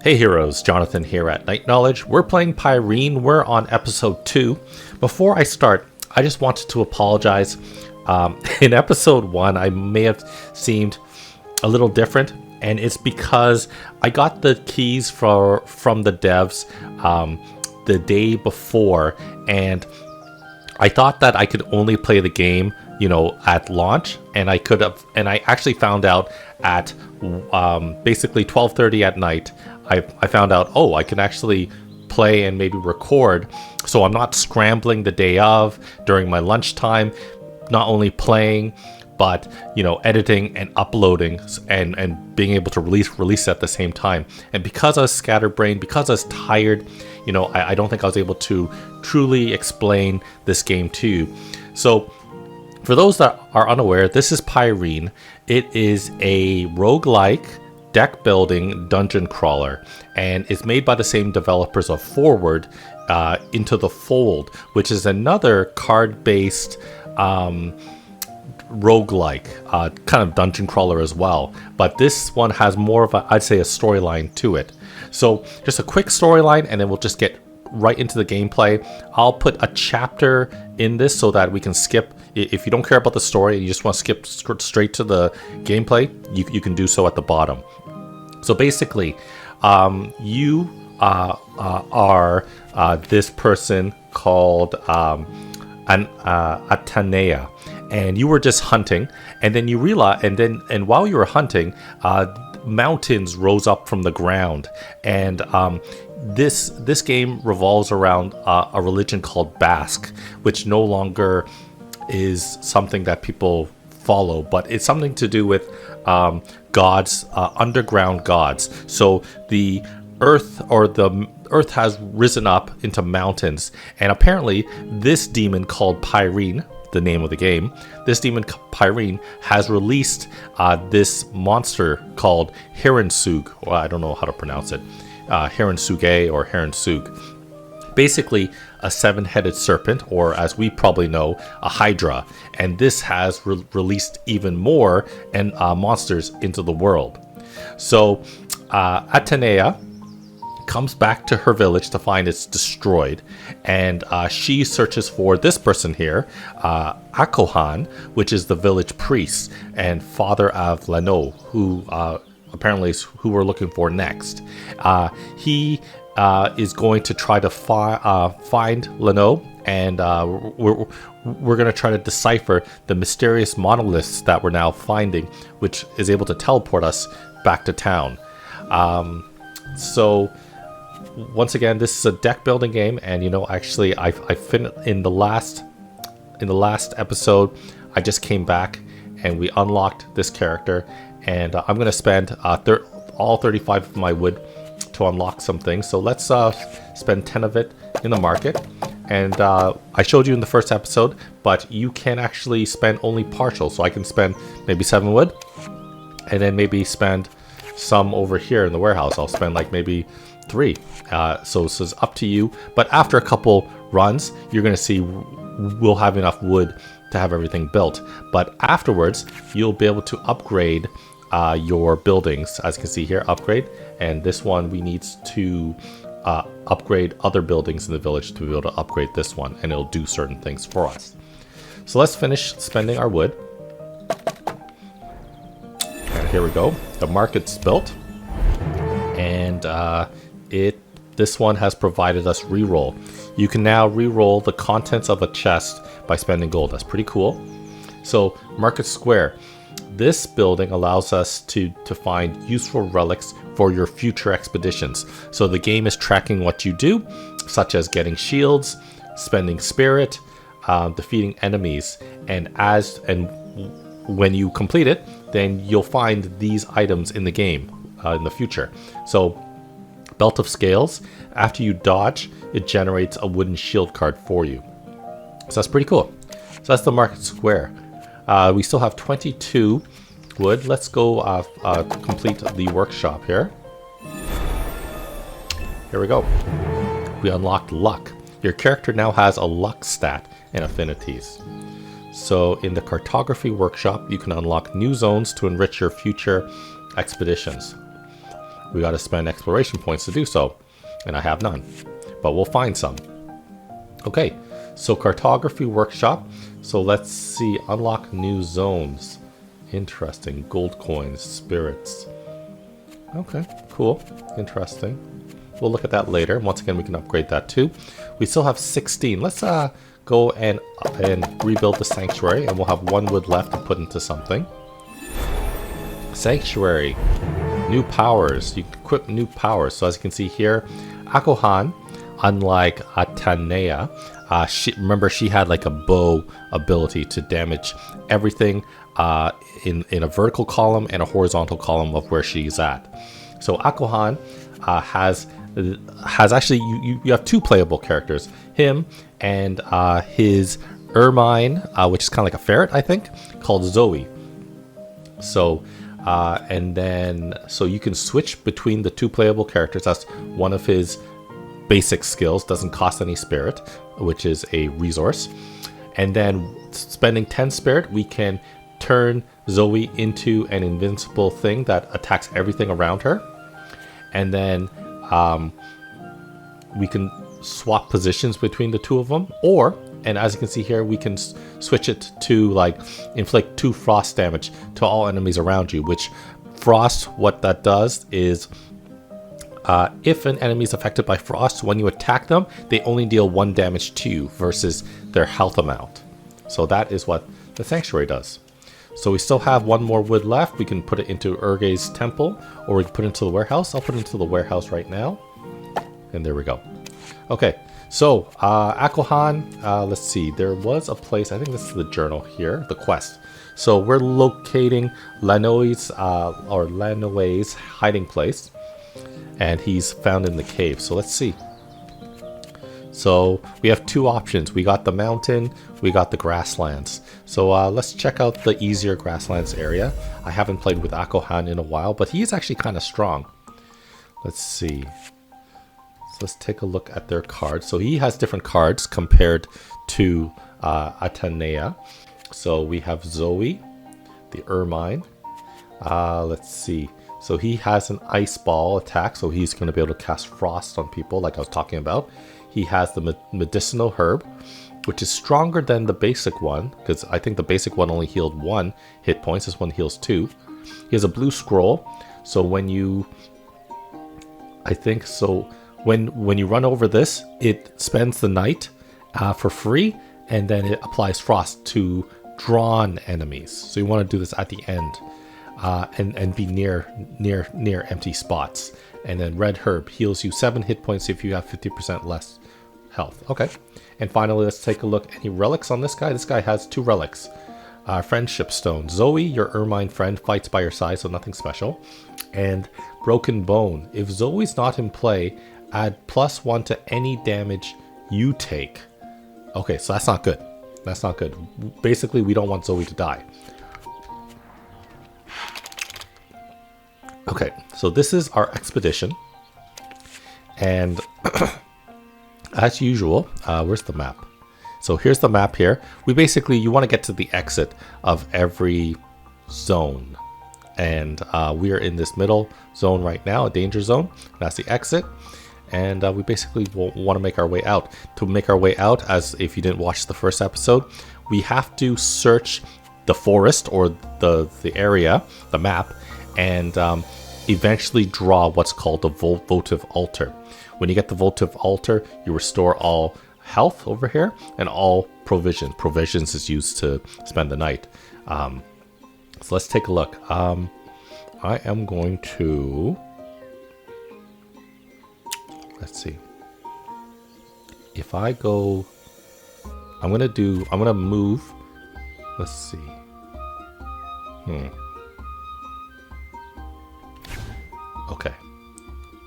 Hey heroes, Jonathan here at Night Knowledge. We're playing Pyrene. We're on episode 2. Before I start, I just wanted to apologize. In episode 1, I may have seemed a little different, and it's because I got the keys from the devs the day before, and I thought that I could only play the game, at launch, and I actually found out at basically 12:30 at night. I found out, I can actually play and maybe record, so I'm not scrambling the day of during my lunchtime, not only playing, but editing and uploading and being able to release at the same time. And because I was scatterbrained, because I was tired, I don't think I was able to truly explain this game to you. So for those that are unaware, this is Pyrene. It is a roguelike deck building dungeon crawler, and it's made by the same developers of Forward, Into the Fold, which is another card-based roguelike kind of dungeon crawler as well. But this one has more of I'd say a storyline to it. So just a quick storyline, and then we'll just get right into the gameplay. I'll put a chapter in this so that we can skip. If you don't care about the story and you just want to skip straight to the gameplay, you can do so at the bottom. So basically, you are this person called Atenea, and you were just hunting, and then you realize, and while you were hunting, mountains rose up from the ground, and this game revolves around a religion called Basque, which no longer is something that people follow, but it's something to do with gods, underground gods. So the earth has risen up into mountains, and apparently this demon called Pyrene, the name of the game, this demon Pyrene has released this monster called Hirensug. Well, I don't know how to pronounce it. Hirensuge or Hirensug. Basically a 7-headed serpent, or as we probably know, a hydra, and this has released even more and monsters into the world. So Atenea comes back to her village to find it's destroyed, and she searches for this person here, Akohan, which is the village priest and father of Lano, who apparently is who we're looking for next. He is going to try to find Lano, and we're going to try to decipher the mysterious monoliths that we're now finding, which is able to teleport us back to town. So once again, this is a deck building game, and actually I finished in the last episode. I just came back and we unlocked this character, and I'm going to spend all 35 of my wood to unlock some things. So let's spend 10 of it in the market. And I showed you in the first episode, but you can actually spend only partial. So I can spend maybe 7 wood, and then maybe spend some over here in the warehouse. I'll spend like maybe 3. So this is up to you. But after a couple runs, you're going to see we'll have enough wood to have everything built. But afterwards, you'll be able to upgrade your buildings. As you can see here, upgrade. And this one, we need to upgrade other buildings in the village to be able to upgrade this one, and it'll do certain things for us. So let's finish spending our wood. And here we go. The market's built, and this one has provided us reroll. You can now reroll the contents of a chest by spending gold. That's pretty cool. So Market Square. This building allows us to find useful relics for your future expeditions. So the game is tracking what you do, such as getting shields, spending spirit, defeating enemies, and when you complete it, then you'll find these items in the game in the future. So Belt of Scales, after you dodge, it generates a wooden shield card for you. So that's pretty cool. So that's the Market Square. We still have 22 wood. Let's go complete the workshop here. Here we go. We unlocked luck. Your character now has a luck stat and affinities. So in the cartography workshop, you can unlock new zones to enrich your future expeditions. we got to spend exploration points to do so. And I have none. But we'll find some. Okay, so cartography workshop. So let's see, unlock new zones. Interesting. Gold coins, spirits. Okay, cool. Interesting. We'll look at that later. Once again, we can upgrade that too. We still have 16. Let's go and rebuild the sanctuary, and we'll have 1 wood left to put into something. Sanctuary. New powers. You can equip new powers. So as you can see here, Akohan, unlike Atanea, remember she had like a bow ability to damage everything in a vertical column and a horizontal column of where she's at. So Akohan has actually, you have 2 playable characters, him and his ermine, which is kind of like a ferret, I think, called Zoe. So and then so you can switch between the 2 playable characters. That's one of his basic skills, doesn't cost any spirit, which is a resource. And then spending 10 spirit, we can turn Zoe into an invincible thing that attacks everything around her. And then we can swap positions between the 2 of them, and as you can see here, we can switch it to like inflict 2 frost damage to all enemies around you, which frost, what that does is if an enemy is affected by frost, when you attack them, they only deal 1 damage to you versus their health amount. So that is what the sanctuary does. So we still have 1 more wood left. We can put it into Urge's temple, or we can put it into the warehouse. I'll put it into the warehouse right now. And there we go. Okay, so Akohan, let's see. There was a place, I think this is the journal here, the quest. So we're locating Lanoe's hiding place. And he's found in the cave. So let's see. So we have 2 options. We got the mountain, we got the grasslands. So let's check out the easier grasslands area. I haven't played with Akohan in a while, but he is actually kind of strong. Let's see. So let's take a look at their cards. So he has different cards compared to Atanea. So we have Zoe, the ermine. Let's see. So he has an ice ball attack, so he's going to be able to cast frost on people like I was talking about. He has the medicinal herb, which is stronger than the basic one, because I think the basic one only healed 1 hit points. This one heals 2. He has a blue scroll, so when you... I think so when you run over this, it spends the night for free, and then it applies frost to drawn enemies. So you want to do this at the end. And be near empty spots. And then red herb heals you 7 hit points if you have 50% less health. Okay. And finally, let's take a look. Any relics on this guy? This guy has 2 relics. Friendship stone. Zoe, your ermine friend, fights by your side, so nothing special. And broken bone. If Zoe's not in play, add +1 to any damage you take. Okay, so that's not good. That's not good. Basically, we don't want Zoe to die. Okay, so this is our expedition, and as usual, where's the map? So here's the map here. You want to get to the exit of every zone, and we are in this middle zone right now, a danger zone. That's the exit, and we basically want to make our way out. To make our way out, as if you didn't watch the first episode, we have to search the forest or the area, the map, and eventually draw what's called the votive altar. When you get the votive altar, you restore all health over here and all provision. Provisions is used to spend the night. So let's take a look. I am going to... Let's see. If I go... I'm going to move... Let's see. Okay,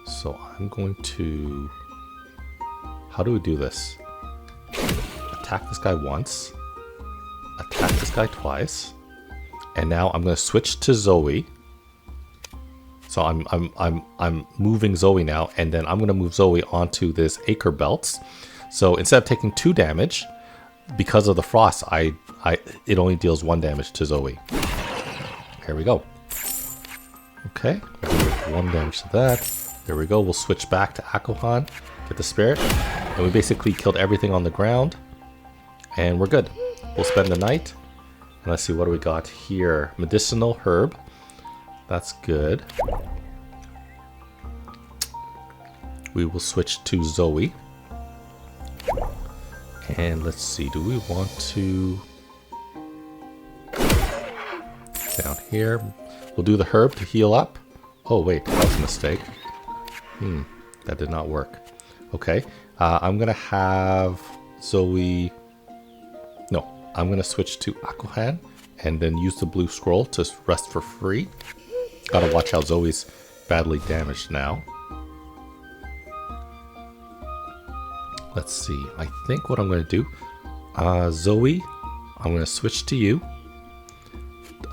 so I'm going to... How do we do this? Attack this guy once. Attack this guy twice. And now I'm going to switch to Zoe. So I'm moving Zoe now, and then I'm going to move Zoe onto this acre belts. So instead of taking 2 damage, because of the frost, it only deals 1 damage to Zoe. Here we go. Okay, 1 damage to that. There we go. We'll switch back to Akohan, get the spirit, and we basically killed everything on the ground, and we're good. We'll spend the night, and let's see, what do we got here? Medicinal herb. That's good. We will switch to Zoe. And let's see, do we want to... Down here. We'll do the herb to heal up. Oh wait, that was a mistake. That did not work. Okay, I'm gonna have Zoe... No, I'm gonna switch to Akohan and then use the blue scroll to rest for free. Gotta watch how Zoe's badly damaged now. Let's see, I think what I'm gonna do, Zoe, I'm gonna switch to you.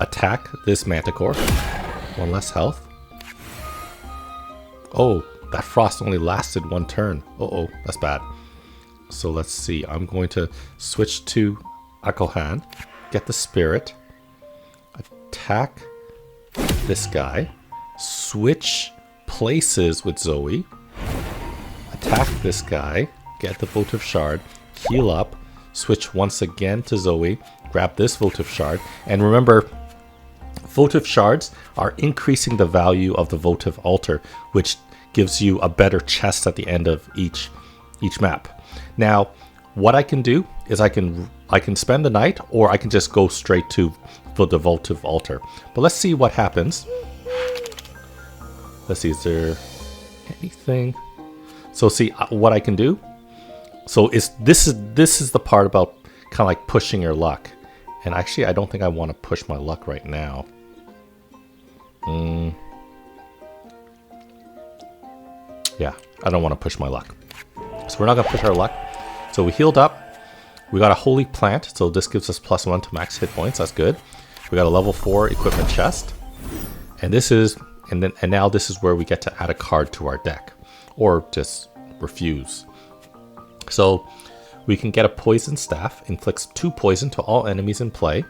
Attack this Manticore. 1 less health. Oh, that frost only lasted 1 turn. Uh-oh, that's bad. So let's see, I'm going to switch to Akohan, get the spirit, attack this guy, switch places with Zoe, attack this guy, get the votive shard, heal up, switch once again to Zoe, grab this votive shard, and remember, votive shards are increasing the value of the votive altar, which gives you a better chest at the end of each map. Now, what I can do is I can spend the night, or I can just go straight to the votive altar. But let's see what happens. Let's see, is there anything? So see what I can do. So this is the part about kind of like pushing your luck. And actually, I don't think I want to push my luck right now. Yeah, I don't want to push my luck. So we're not going to push our luck. So we healed up. We got a holy plant. So this gives us +1 to max hit points. That's good. We got a level 4 equipment chest. And this is, and now this is where we get to add a card to our deck. Or just refuse. So we can get a poison staff. Inflicts 2 poison to all enemies in play.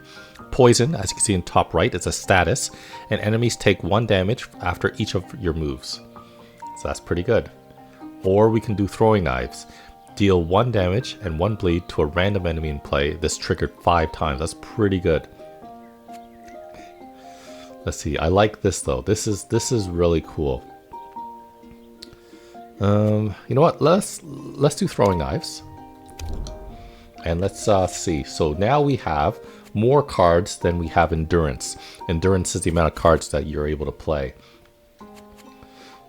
Poison, as you can see in top right, is a status, and enemies take 1 damage after each of your moves. So that's pretty good. Or we can do throwing knives. Deal 1 damage and 1 bleed to a random enemy in play. This triggered 5 times. That's pretty good. Let's see. I like this though. This is really cool. You know what? Let's do throwing knives. And let's see. So now we have more cards than we have endurance. Endurance is the amount of cards that you're able to play.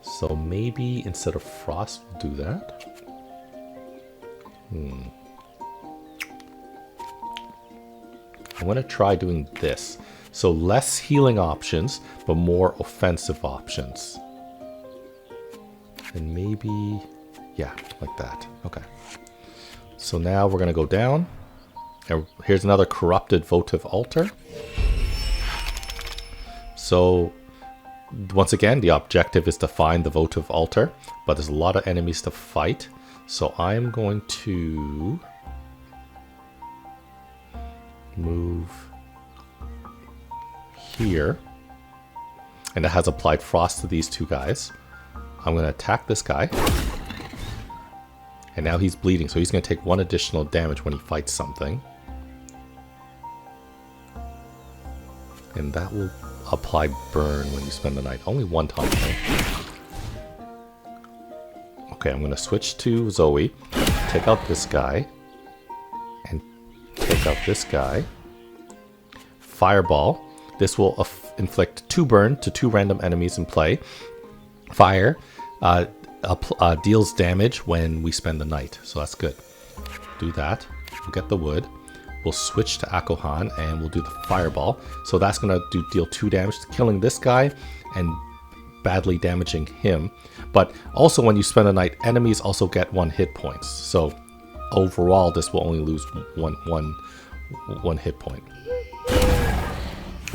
So maybe instead of frost, we'll do that. I'm going to try doing this. So less healing options, but more offensive options. And maybe, yeah, like that. Okay. So now we're going to go down. And here's another corrupted votive altar. So once again, the objective is to find the votive altar, but there's a lot of enemies to fight. So I'm going to move here. And it has applied frost to these 2 guys. I'm going to attack this guy. And now he's bleeding, so he's going to take 1 additional damage when he fights something. And that will apply burn when you spend the night. Only 1 time though. Okay, I'm going to switch to Zoe. Take out this guy. And take out this guy. Fireball. This will inflict 2 burn to 2 random enemies in play. Fire deals damage when we spend the night, so that's good. Do that. We'll get the wood. We'll switch to Akohan and we'll do the fireball. So that's going to deal 2 damage to killing this guy and badly damaging him. But also when you spend the night, enemies also get 1 hit points. So overall, this will only lose one hit point.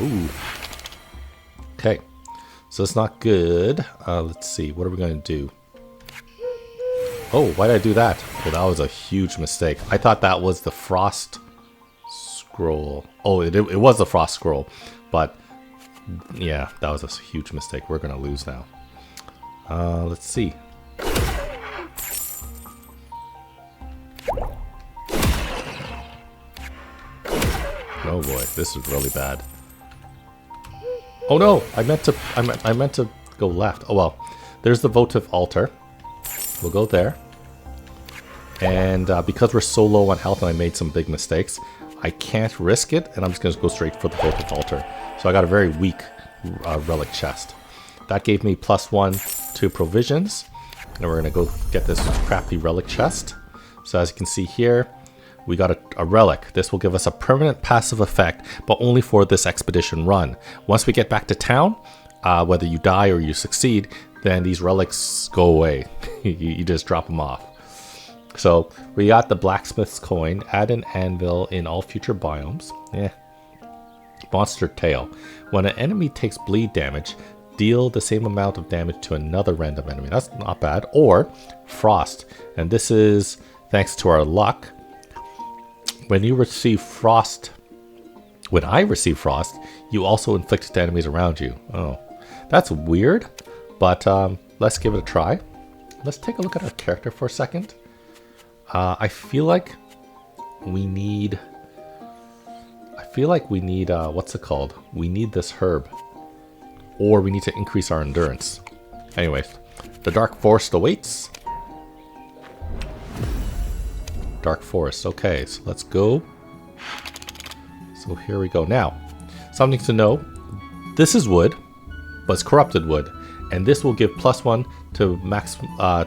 Ooh. Okay. So it's not good. Let's see. What are we going to do? Oh, why did I do that? Well, that was a huge mistake. I thought that was the frost scroll. Oh, it was the frost scroll. But yeah, that was a huge mistake. We're going to lose now. Let's see. Oh boy, this is really bad. Oh no, I meant to go left. Oh well, there's the votive altar. We'll go there. And because we're so low on health and I made some big mistakes, I can't risk it, and I'm just going to go straight for the votive altar. So I got a very weak relic chest. That gave me +1 to provisions. And we're going to go get this crappy relic chest. So as you can see here, we got a relic. This will give us a permanent passive effect, but only for this expedition run. Once we get back to town, whether you die or you succeed, then these relics go away. You just drop them off. So we got the blacksmith's coin. Add an anvil in all future biomes. Monster tail. When an enemy takes bleed damage, deal the same amount of damage to another random enemy. That's not bad. Or frost. And this is thanks to our luck. When you receive frost, when I receive frost, you also inflict it to enemies around you. Oh, that's weird, but let's give it a try. Let's take a look at our character for a second. I feel like we need, what's it called? We need this herb, or we need to increase our endurance. Anyways, the dark forest awaits. Dark forest. Okay, so let's go. So here we go. Now, something to know. This is wood, but it's corrupted wood, and this will give +1 to max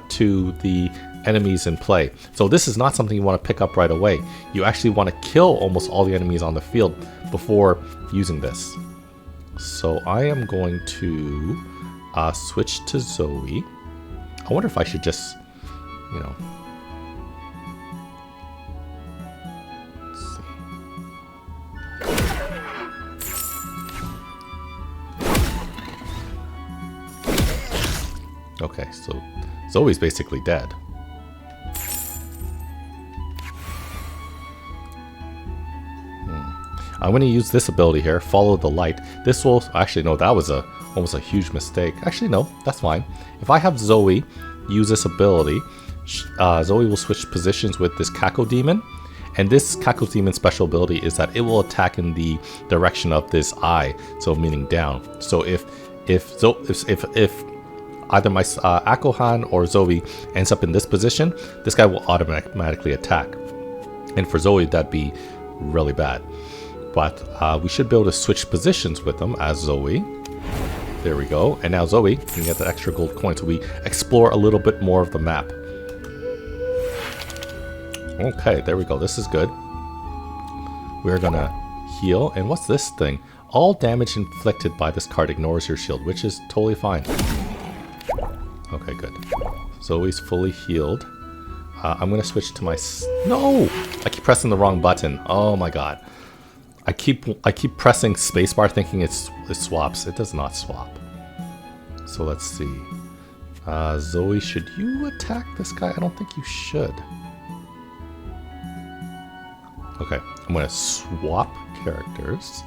to the enemies in play. So this is not something you want to pick up right away. You actually want to kill almost all the enemies on the field before using this. So I am going to switch to Zoe. I wonder if I should just, you know. Okay, so Zoe's basically dead. I'm going to use this ability here, Follow the Light. This will, actually no, that was almost a huge mistake. Actually no, that's fine. If I have Zoe use this ability, Zoe will switch positions with this Kako Demon. And this Kako Demon special ability is that it will attack in the direction of this eye, so meaning down. So if either my Akohan or Zoe ends up in this position, this guy will automatically attack. And for Zoe, that'd be really bad. But we should be able to switch positions with them as Zoe. There we go. And now Zoe can get the extra gold coin, so we explore a little bit more of the map. Okay, there we go. This is good. We're gonna heal. And what's this thing? All damage inflicted by this card ignores your shield, which is totally fine. Okay, good. Zoe's fully healed. I'm gonna switch to my... No! I keep pressing the wrong button. Oh my god. I keep pressing spacebar thinking it swaps. It does not swap. So let's see. Zoe, should you attack this guy? I don't think you should. Okay, I'm gonna swap characters.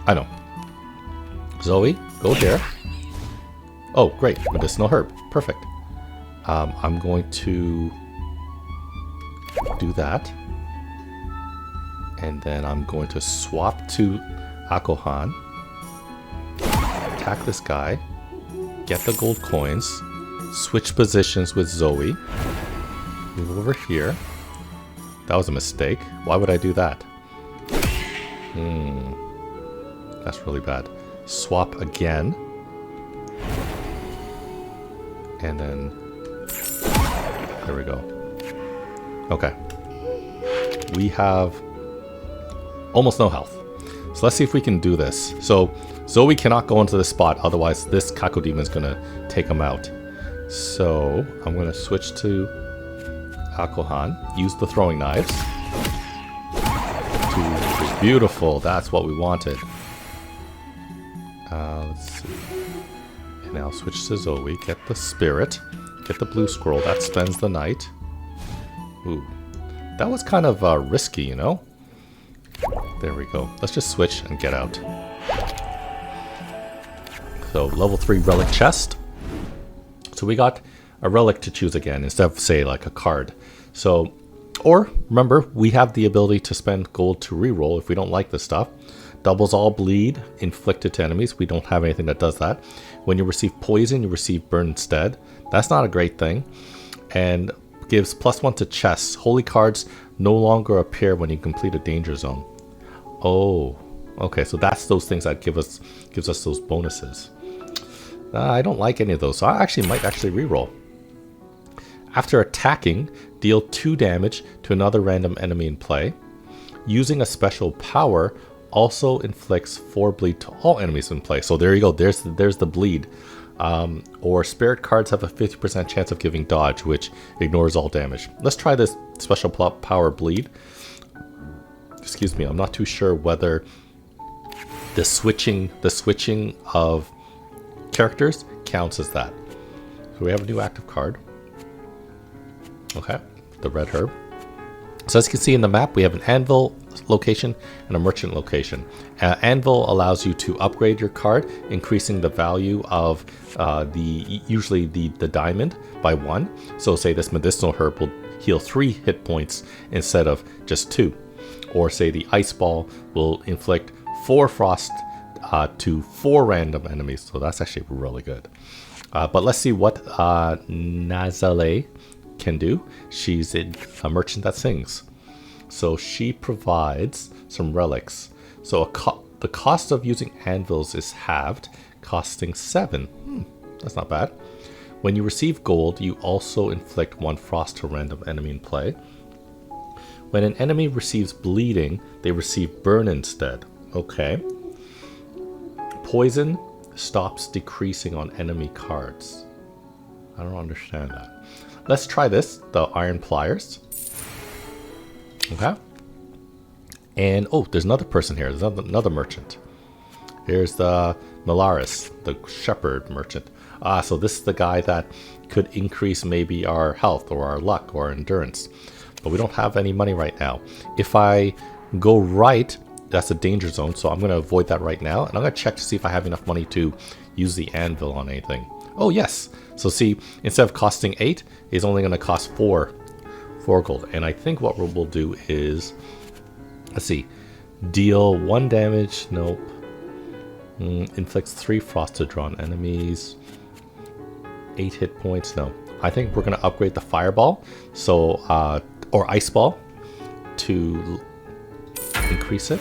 I know. Zoe, go here. Oh, great. Medicinal herb. Perfect. I'm going to do that. And then I'm going to swap to Akohan. Attack this guy. Get the gold coins. Switch positions with Zoe. Move over here. That was a mistake. Why would I do that? That's really bad. Swap again. And then... there we go. Okay. We have almost no health. So let's see if we can do this. So Zoe cannot go into this spot, otherwise this Kako Demon is going to take him out. So I'm going to switch to Akohan. Use the throwing knives. Beautiful. That's what we wanted. Let's see. And now switch to Zoe. Get the spirit. Get the blue scroll. That spends the night. Ooh. That was kind of risky, you know? There we go. Let's just switch and get out. So level 3 relic chest. So we got a relic to choose again instead of, say, like a card. So, or remember, we have the ability to spend gold to reroll if we don't like this stuff. Doubles all bleed inflicted to enemies. We don't have anything that does that. When you receive poison, you receive burn instead. That's not a great thing. And gives +1 to chests. Holy cards no longer appear when you complete a danger zone. Oh, okay. So that's those things that gives us those bonuses. I don't like any of those, so I might reroll. After attacking, deal 2 damage to another random enemy in play. Using a special power also inflicts 4 bleed to all enemies in play. So there you go. There's the bleed. Or spirit cards have a 50% chance of giving dodge, which ignores all damage. Let's try this special power bleed. Excuse me. I'm not too sure whether the switching of characters counts as that. So we have a new active card. Okay, the red herb. So as you can see in the map, we have an anvil location and a merchant location. Anvil allows you to upgrade your card, increasing the value of usually the diamond by 1. So say this medicinal herb will heal 3 hit points instead of just 2. Or say the ice ball will inflict 4 frost to 4 random enemies. So that's actually really good. But let's see what Nazale can do. She's a merchant that sings. So she provides some relics. So the cost of using anvils is halved, costing 7. That's not bad. When you receive gold, you also inflict 1 frost to a random enemy in play. When an enemy receives bleeding, they receive burn instead. Okay. Poison stops decreasing on enemy cards. I don't understand that. Let's try this, the iron pliers. Okay. And oh, there's another person here. There's another merchant. Here's the Malaris, the shepherd merchant. So this is the guy that could increase maybe our health or our luck or our endurance. But we don't have any money right now. If I go right, that's a danger zone, so I'm going to avoid that right now. And I'm going to check to see if I have enough money to use the anvil on anything. Oh, yes. So see, instead of costing 8, it's only going to cost 4 gold. And I think what we'll do is, let's see, deal 1 damage. Nope. Inflicts 3 frost to drawn enemies. 8 hit points. No. I think we're going to upgrade the fireball. So, or ice ball to increase it.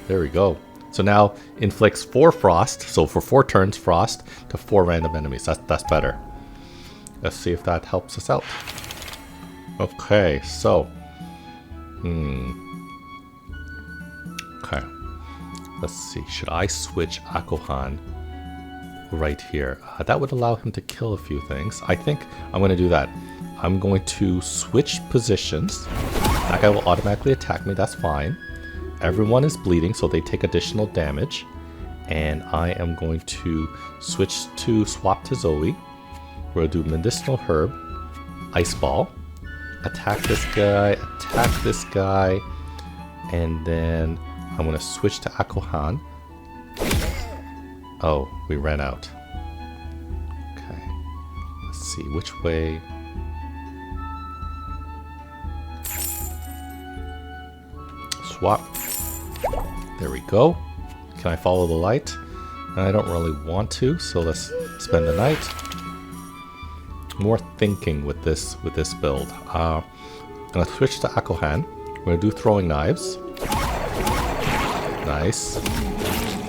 There we go. So now inflicts 4 frost. So for 4 turns, frost to 4 random enemies. That's better. Let's see if that helps us out. Okay, so okay. Let's see. Should I switch Akohan right here? That would allow him to kill a few things. I think I'm going to do that. I'm going to switch positions. That guy will automatically attack me. That's fine. Everyone is bleeding, so they take additional damage. And I am going to swap to Zoe. We're going to do medicinal herb, ice ball, attack this guy, and then I'm going to switch to Akohan. Oh, we ran out. Okay, let's see which way. Swap. There we go. Can I follow the light? I don't really want to, so let's spend the night. More thinking with this build. I'm gonna switch to Akohan. We're gonna do throwing knives. Nice.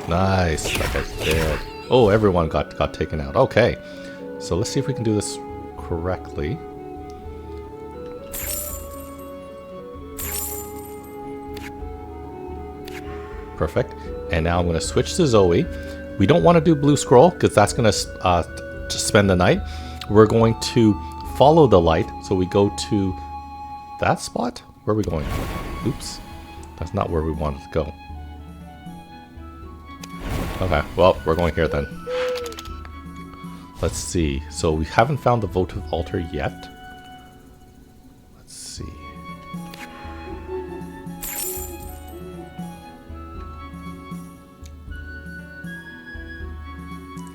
Nice. That guy's dead. Oh, everyone got taken out. Okay. So let's see if we can do this correctly. Perfect. And now I'm going to switch to Zoe. We don't want to do blue scroll because that's going to spend the night. We're going to follow the light. So we go to that spot. Where are we going? Oops. That's not where we wanted to go. Okay. Well, we're going here then. Let's see. So we haven't found the votive altar yet. Let's see.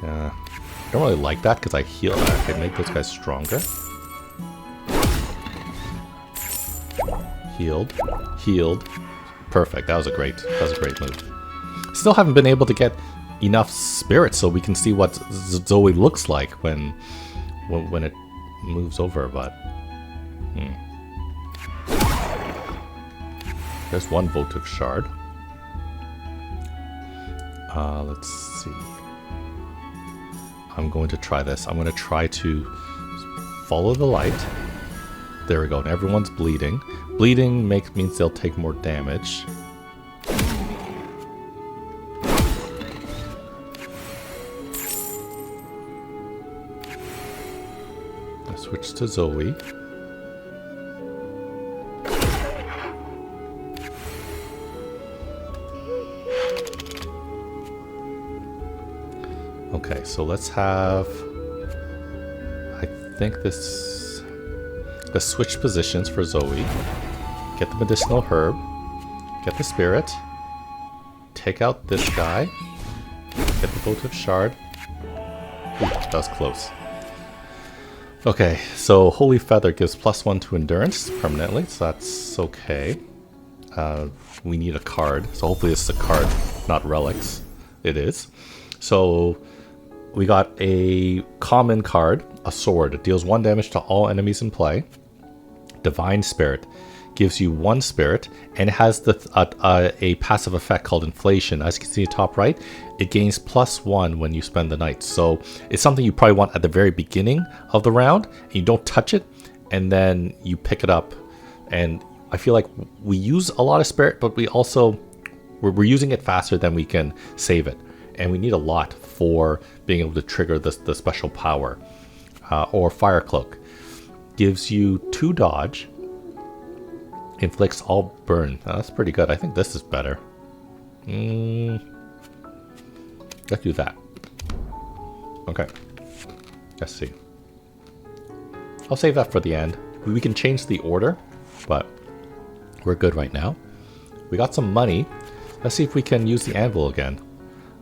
I don't really like that because I heal. I can make those guys stronger. Healed. Healed. Perfect. That was a great move. Still haven't been able to get enough spirits so we can see what Zoe looks like when it moves over, but there's one votive shard. Let's see. I'm going to try this. I'm going to try to follow the light. There we go. And everyone's bleeding. Bleeding means they'll take more damage. I switch to Zoe. Okay, so let's have, I think let's switch positions for Zoe. Get the medicinal herb. Get the spirit. Take out this guy. Get the votive shard. Ooh, that was close. Okay, so Holy Feather gives +1 to endurance permanently, so that's okay. We need a card, so hopefully this is a card, not relics. It is. So we got a common card, a sword. It deals 1 damage to all enemies in play. Divine Spirit gives you 1 spirit, and it has a passive effect called inflation. As you can see at the top right, it gains +1 when you spend the night. So it's something you probably want at the very beginning of the round, and you don't touch it, and then you pick it up. And I feel like we use a lot of spirit, but we're using it faster than we can save it. And we need a lot for being able to trigger the special power. Or Fire Cloak. Gives you 2 dodge. Inflicts all burn. Oh, that's pretty good. I think this is better. Let's do that. Okay. Let's see. I'll save that for the end. We can change the order, but we're good right now. We got some money. Let's see if we can use the anvil again.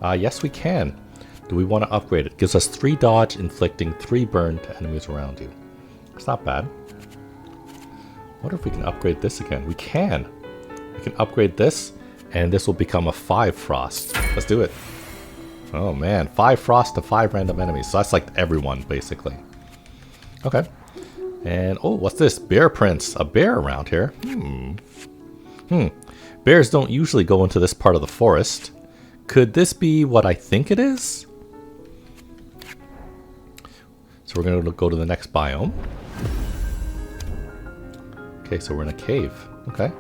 Yes, we can. Do we want to upgrade it? Gives us 3 dodge, inflicting 3 burn to enemies around you. It's not bad. What if we can upgrade this again? We can. We can upgrade this, and this will become a 5 frost. Let's do it. Oh man, 5 frost to 5 random enemies. So that's like everyone, basically. Okay. And, oh, what's this? Bear prints. A bear around here. Bears don't usually go into this part of the forest. Could this be what I think it is? So we're going to go to the next biome. Okay, so we're in a cave. Okay.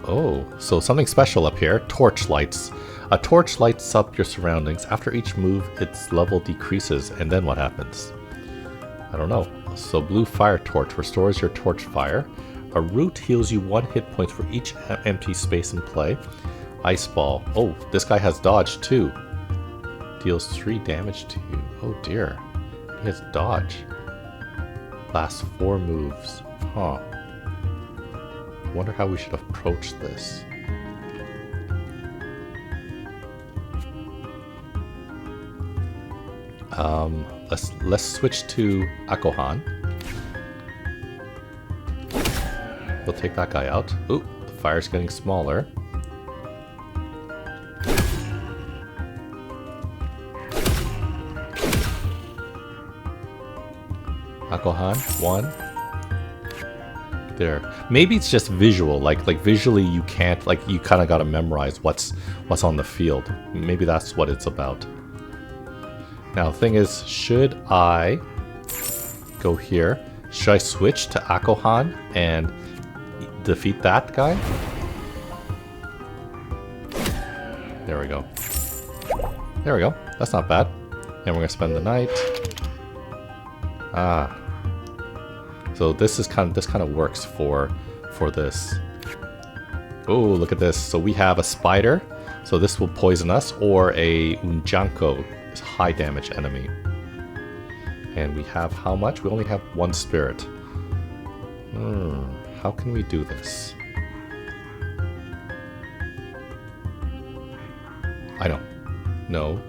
Oh, so something special up here. Torch lights. A torch lights up your surroundings. After each move, its level decreases. And then what happens? I don't know. So blue fire torch restores your torch fire. A root heals you 1 hit point for each empty space in play. Ice ball. Oh, this guy has dodge too. Deals 3 damage to you. Oh dear. He has dodge. Lasts 4 moves. Huh. Wonder how we should approach this. Let's switch to Akohan. We'll take that guy out. Ooh, the fire's getting smaller. Akohan, 1. There. Maybe it's just visual. Like visually you can't, like you kind of got to memorize what's on the field. Maybe that's what it's about. Now the thing is, should I go here? Should I switch to Akohan and defeat that guy? There we go. There we go. That's not bad. And we're gonna spend the night. Ah. So this kind of works for this. Oh, look at this. So we have a spider. So this will poison us, or a Unjanko, this high damage enemy. And we have how much? We only have 1 spirit. How can we do this? I know. No.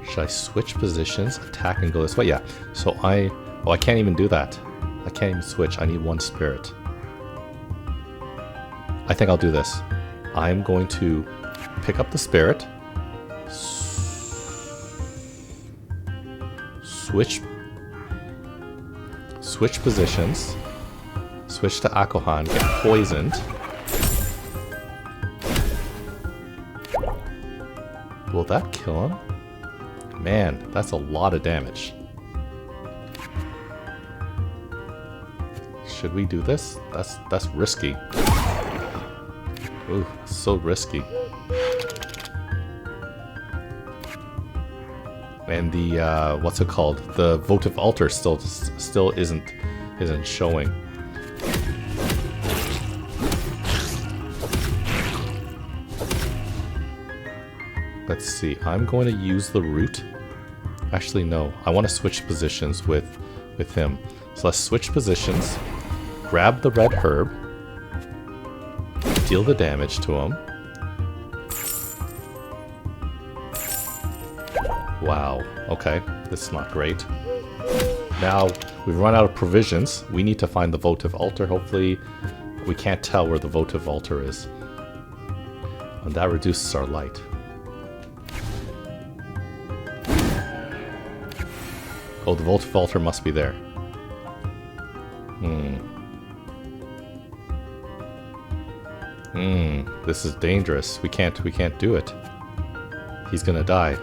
Should I switch positions? Attack and go this way? Yeah. So I can't even do that. I can't even switch. I need one spirit. I think I'll do this. I'm going to pick up the spirit. Switch positions. Switch to Akohan. Get poisoned. Will that kill him? Man, that's a lot of damage. Should we do this? That's risky. Ooh, so risky. And the what's it called? The votive altar still isn't showing. Let's see. I'm going to use the root. Actually, no. I want to switch positions with him. So let's switch positions. Grab the red herb. Deal the damage to him. Wow. Okay. This is not great. Now, we've run out of provisions. We need to find the votive altar. Hopefully, we can't tell where the votive altar is. And that reduces our light. Oh, the votive altar must be there. This is dangerous. We can't do it. He's gonna die.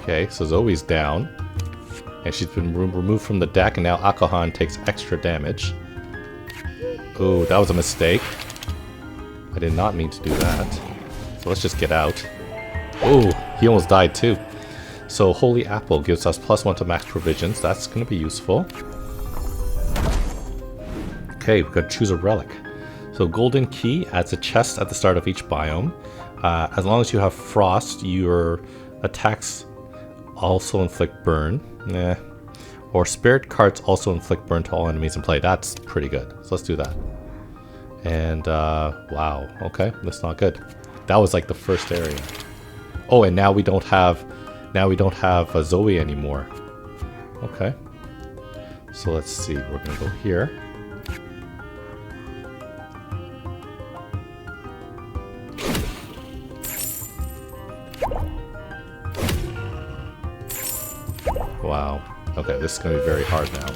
Okay, so Zoe's down. And she's been removed from the deck, and now Akohan takes extra damage. Oh, that was a mistake. I did not mean to do that. So let's just get out. Oh, he almost died too. So Holy Apple gives us +1 to max provisions. That's going to be useful. Okay, we've got to choose a relic. So Golden Key adds a chest at the start of each biome. As long as you have frost, your attacks also inflict burn. Or spirit cards also inflict burn to all enemies in play. That's pretty good. So let's do that. And wow, okay, that's not good. That was like the first area. Oh, and now we don't have Zoe anymore. Okay. So let's see. We're gonna go here. Wow. Okay, this is gonna be very hard now.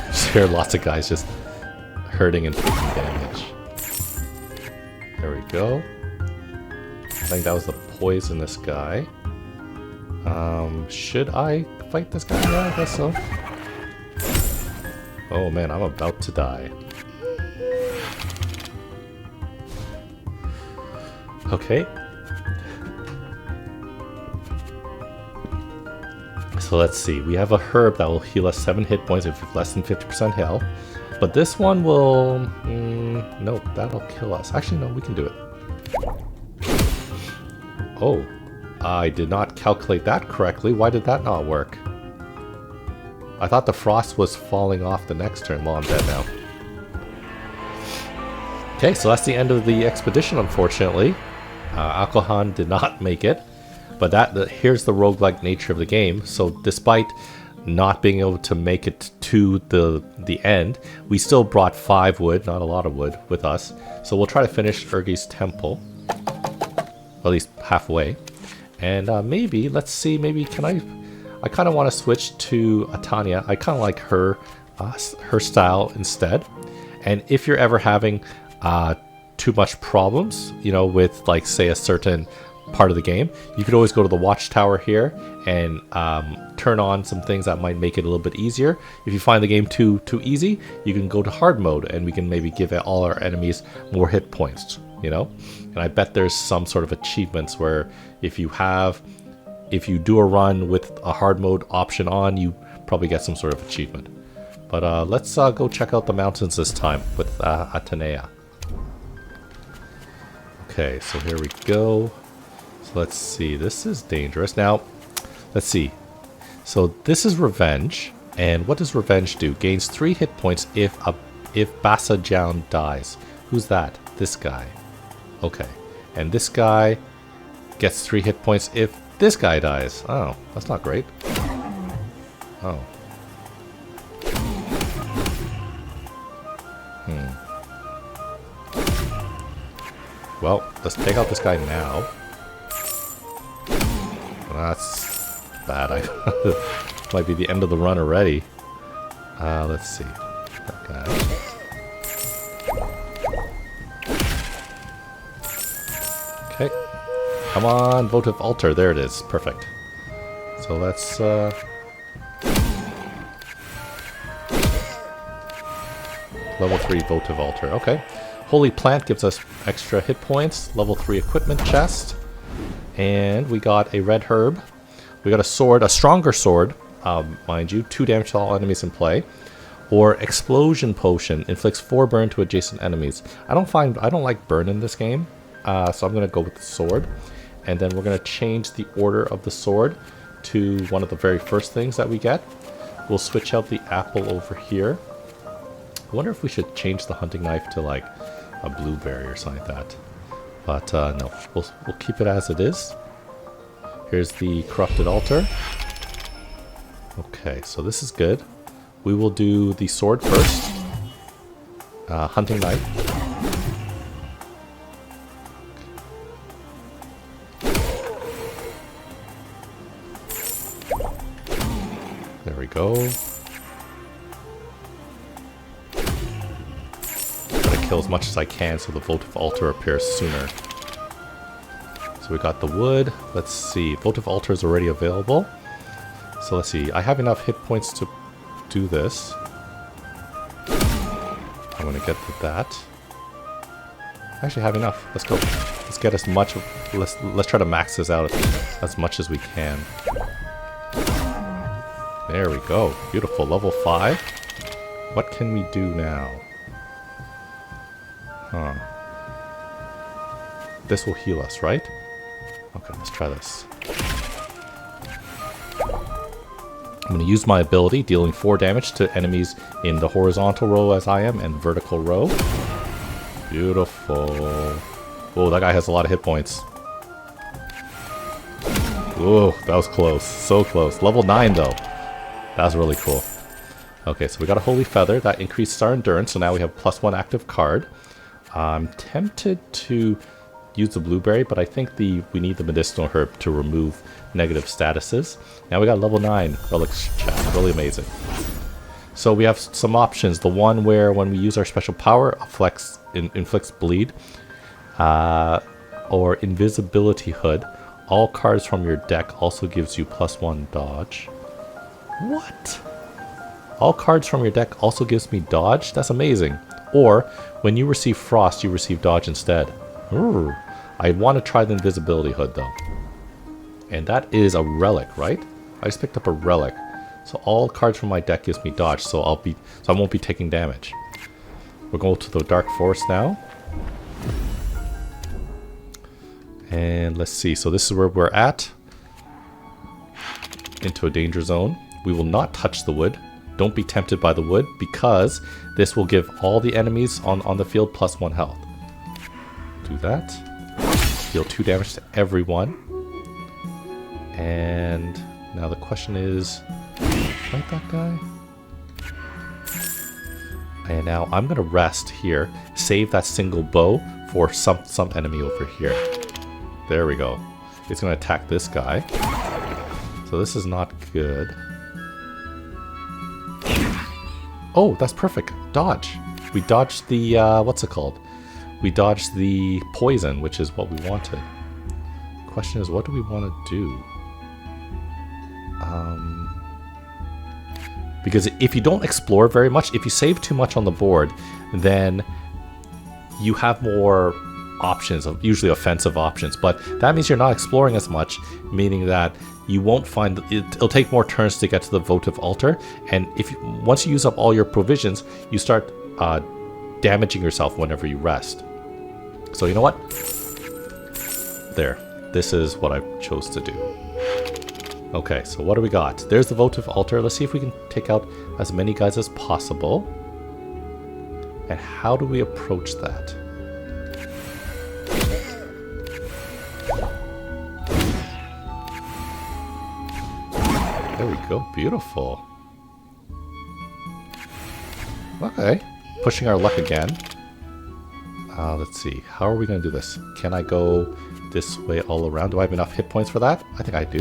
Just hear lots of guys just hurting and taking damage. There we go. I think that was the poisonous guy. Should I fight this guy? Yeah, I guess so. Oh man, I'm about to die. Okay. So let's see. We have a herb that will heal us 7 hit points if we have less than 50% health. But this one will... nope, that'll kill us. Actually, no, we can do it. Oh, I did not calculate that correctly. Why did that not work? I thought the frost was falling off the next turn. Well, I'm dead now. Okay, so that's the end of the expedition, unfortunately. Akohan did not make it. But here's the roguelike nature of the game. So despite not being able to make it to the end, we still brought 5 wood, not a lot of wood, with us. So we'll try to finish Urgi's temple, at least halfway. And maybe, let's see, maybe can I kind of want to switch to Atania. I kind of like her style instead. And if you're ever having too much problems, you know, with like say a certain part of the game, you could always go to the watchtower here and turn on some things that might make it a little bit easier. If you find the game too easy, you can go to hard mode and we can maybe give all our enemies more hit points, you know. And I bet there's some sort of achievements where if you do a run with a hard mode option on, you probably get some sort of achievement. But let's go check out the mountains this time with Atenea. Okay, so here we go. So let's see, this is dangerous. Now, let's see. So this is revenge. And what does revenge do? Gains 3 hit points if Basque dies. Who's that? This guy. Okay. And this guy gets 3 hit points if this guy dies. Oh, that's not great. Oh. Well, let's take out this guy now. That's bad. Might be the end of the run already. Let's see. That guy. Okay. Come on, votive altar. There it is. Perfect. So let's level 3 votive altar. Okay. Holy plant gives us extra hit points. Level 3 equipment chest. And we got a red herb. We got a sword, a stronger sword, mind you. 2 damage to all enemies in play. Or explosion potion inflicts 4 burn to adjacent enemies. I don't like burn in this game, so I'm gonna go with the sword. And then we're gonna change the order of the sword to one of the very first things that we get. We'll switch out the apple over here. I wonder if we should change the hunting knife to like a blueberry or something like that. But no, we'll keep it as it is. Here's the corrupted altar. Okay, so this is good. We will do the sword first. Hunting knife. There we go. Kill as much as I can so the votive altar appears sooner. So we got the wood. Let's see. Votive altar is already available. So let's see. I have enough hit points to do this. I'm going to get to that. I actually have enough. Let's go. Let's get as much. Let's try to max this out as much as we can. There we go. Beautiful. Level 5. What can we do now? Huh. This will heal us, right? Okay, let's try this. I'm going to use my ability, dealing 4 damage to enemies in the horizontal row as I am, and vertical row. Beautiful. Oh, that guy has a lot of hit points. Oh, that was close. So close. Level 9, though. That was really cool. Okay, so we got a Holy Feather. That increases our endurance, so now we have +1 active card. I'm tempted to use the blueberry, but I think we need the medicinal herb to remove negative statuses. Now we got level 9 relics chest, really amazing. So we have some options. The one where when we use our special power, inflicts bleed, or invisibility hood. All cards from your deck also gives you +1 dodge. What? All cards from your deck also gives me dodge? That's amazing. Or, when you receive frost, you receive dodge instead. Ooh. I want to try the invisibility hood, though. And that is a relic, right? I just picked up a relic. So all cards from my deck gives me dodge, so I won't be taking damage. We're going to the Dark Forest now. And let's see, so this is where we're at. Into a danger zone. We will not touch the wood. Don't be tempted by the wood, because this will give all the enemies on the field +1 health. Do that. Deal 2 damage to everyone. And now the question is, fight that guy? And now I'm gonna rest here, save that single bow for some enemy over here. There we go. It's gonna attack this guy. So this is not good. Oh, that's perfect. Dodge. We dodged the, what's it called? We dodged the poison, which is what we wanted. Question is, what do we want to do? Because if you don't explore very much, if you save too much on the board, then you have more options, usually offensive options. But that means you're not exploring as much, meaning that you won't find it'll take more turns to get to the votive altar, and once you use up all your provisions, you start damaging yourself whenever you rest. So you know what? There. This is what I chose to do. Okay, so what do we got? There's the votive altar. Let's see if we can take out as many guys as possible. And how do we approach that? There we go. Beautiful. Okay. Pushing our luck again. Let's see. How are we going to do this? Can I go this way all around? Do I have enough hit points for that? I think I do.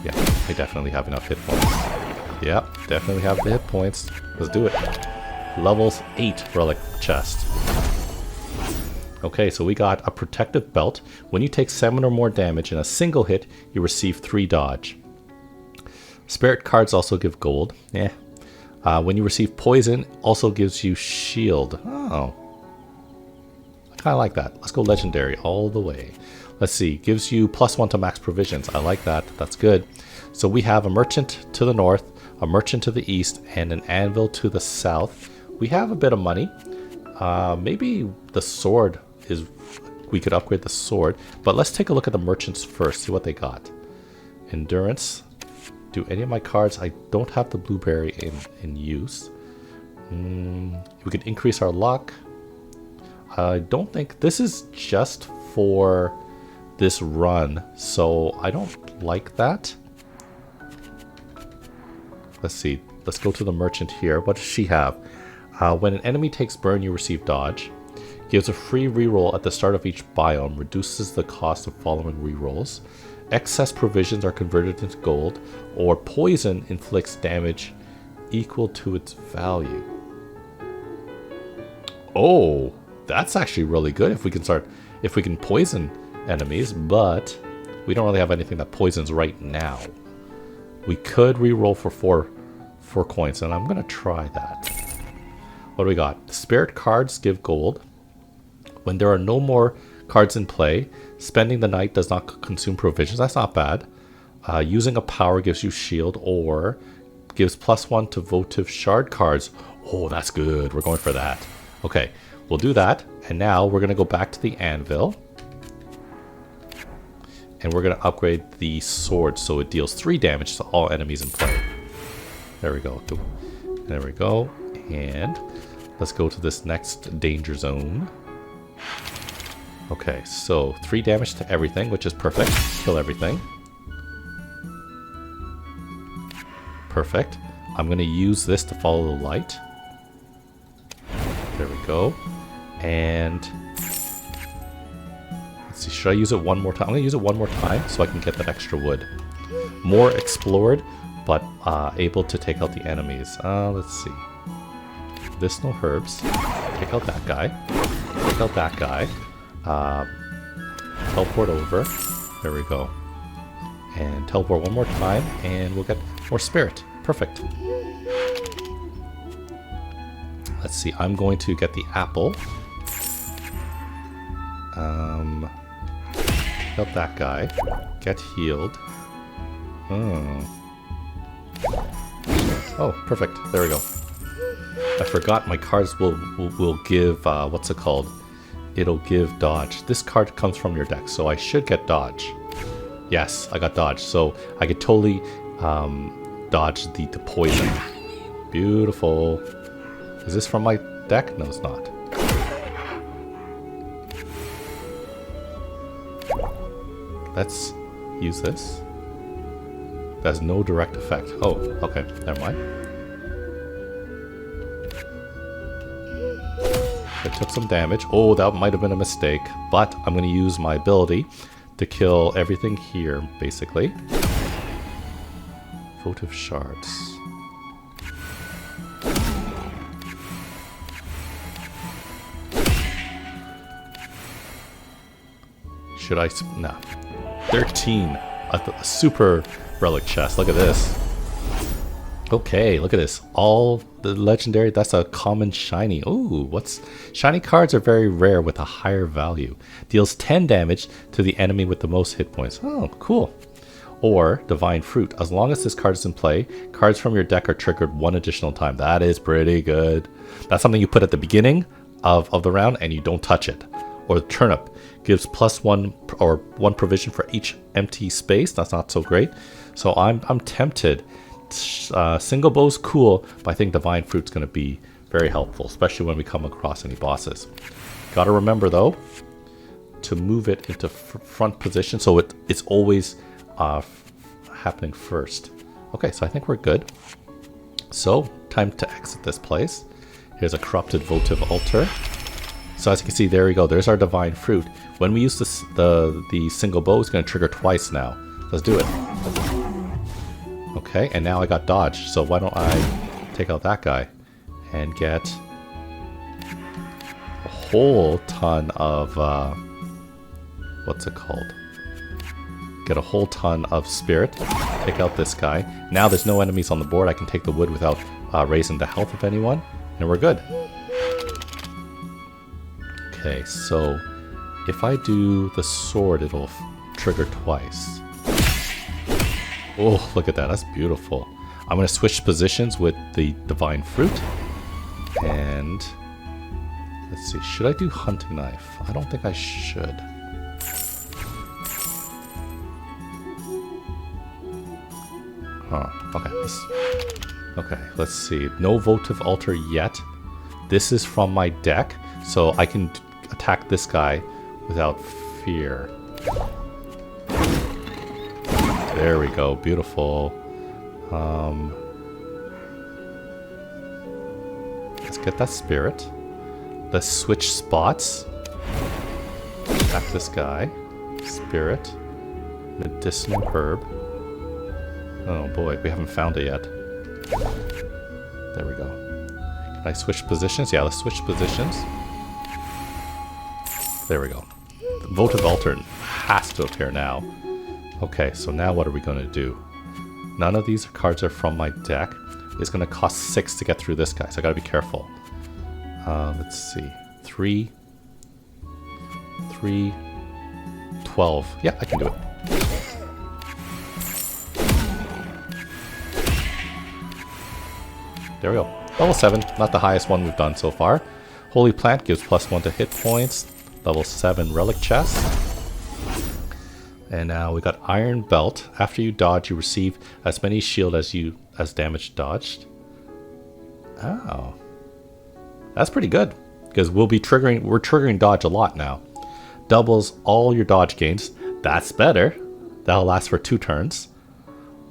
Yeah, I definitely have enough hit points. Yeah, definitely have the hit points. Let's do it. Levels 8 relic chest. Okay, so we got a protective belt. When you take 7 or more damage in a single hit, you receive 3 dodge. Spirit cards also give gold. Yeah. When you receive poison, also gives you shield. Oh. I kind of like that. Let's go legendary all the way. Let's see. Gives you +1 to max provisions. I like that. That's good. So we have a merchant to the north, a merchant to the east, and an anvil to the south. We have a bit of money. Maybe the sword is... We could upgrade the sword. But let's take a look at the merchants first. See what they got. Endurance. Do any of my cards... I don't have the blueberry in use. We could increase our luck. I don't think... This is just for this run. So I don't like that. Let's see. Let's go to the merchant here. What does she have? When an enemy takes burn, you receive dodge. Gives a free reroll at the start of each biome. Reduces the cost of following rerolls. Excess provisions are converted into gold. Or poison inflicts damage equal to its value. Oh, that's actually really good if we can poison enemies, but we don't really have anything that poisons right now. We could reroll for four coins, and I'm gonna try that. What do we got? Spirit cards give gold. When there are no more cards in play, spending the night does not consume provisions. That's not bad. Using a power gives you shield, or gives +1 to votive shard cards. Oh, that's good. We're going for that. Okay, we'll do that. And now we're going to go back to the anvil. And we're going to upgrade the sword so it deals 3 damage to all enemies in play. There we go. There we go. And let's go to this next danger zone. Okay, so 3 damage to everything, which is perfect. Kill everything. Perfect. I'm going to use this to follow the light. There we go. And let's see, should I use it one more time? I'm going to use it one more time so I can get that extra wood. More explored, but able to take out the enemies. Let's see. Medicinal herbs. Take out that guy. Take out that guy. Teleport over. There we go. And teleport one more time, and we'll get more spirit. Perfect. Let's see, I'm going to get the apple. Take out that guy. Get healed. Oh, perfect. There we go. I forgot my cards will give, what's it called? It'll give dodge. This card comes from your deck, so I should get dodge. Yes, I got dodge, so I could totally dodge the poison. Beautiful. Is this from my deck? No, it's not. Let's use this. That has no direct effect. Oh, okay, never mind. It took some damage. Oh, that might have been a mistake, but I'm going to use my ability to kill everything here, basically. Votive shards. Should I? No. 13. A super relic chest. Look at this. Okay, look at this. All the legendary, that's a common shiny. Ooh, what's... Shiny cards are very rare with a higher value. Deals 10 damage to the enemy with the most hit points. Oh, cool. Or divine fruit. As long as this card is in play, cards from your deck are triggered 1 additional time. That is pretty good. That's something you put at the beginning of the round and you don't touch it. or turnip gives +1 or 1 provision for each empty space. That's not so great. So I'm tempted. Single bow's cool, but I think divine fruit's going to be very helpful, especially when we come across any bosses. Got to remember though to move it into front position so it's always happening first. Okay, so I think we're good. So time to exit this place. Here's a corrupted votive altar. So as you can see, there we go. There's our divine fruit. When we use this, the single bow, it's going to trigger twice now. Let's do it. Okay, and now I got dodge. So why don't I take out that guy and get a whole ton of what's it called? Get a whole ton of spirit. Take out this guy. Now there's no enemies on the board. I can take the wood without raising the health of anyone, and we're good. Okay, so if I do the sword, it'll trigger twice. Oh, look at that. That's beautiful. I'm going to switch positions with the divine fruit. And let's see. Should I do hunting knife? I don't think I should. Huh. Okay, let's see. No votive altar yet. This is from my deck, so I can attack this guy without fear. There we go. Beautiful. Let's get that spirit. Let's switch spots. Attack this guy. Spirit. Medicinal herb. Oh boy, we haven't found it yet. There we go. Can I switch positions? Yeah, let's switch positions. There we go. The votive altar has to appear now. Okay, so now what are we going to do? None of these cards are from my deck. It's going to cost 6 to get through this guy, so I got to be careful. Let's see. 3, 12. Yeah, I can do it. There we go. Level 7, not the highest one we've done so far. Holy Plant gives +1 to hit points. Level 7 Relic Chest. And now we got Iron Belt. After you dodge, you receive as many shield as damage dodged. Oh. That's pretty good. Because we're triggering dodge a lot now. Doubles all your dodge gains. That's better. That'll last for 2 turns.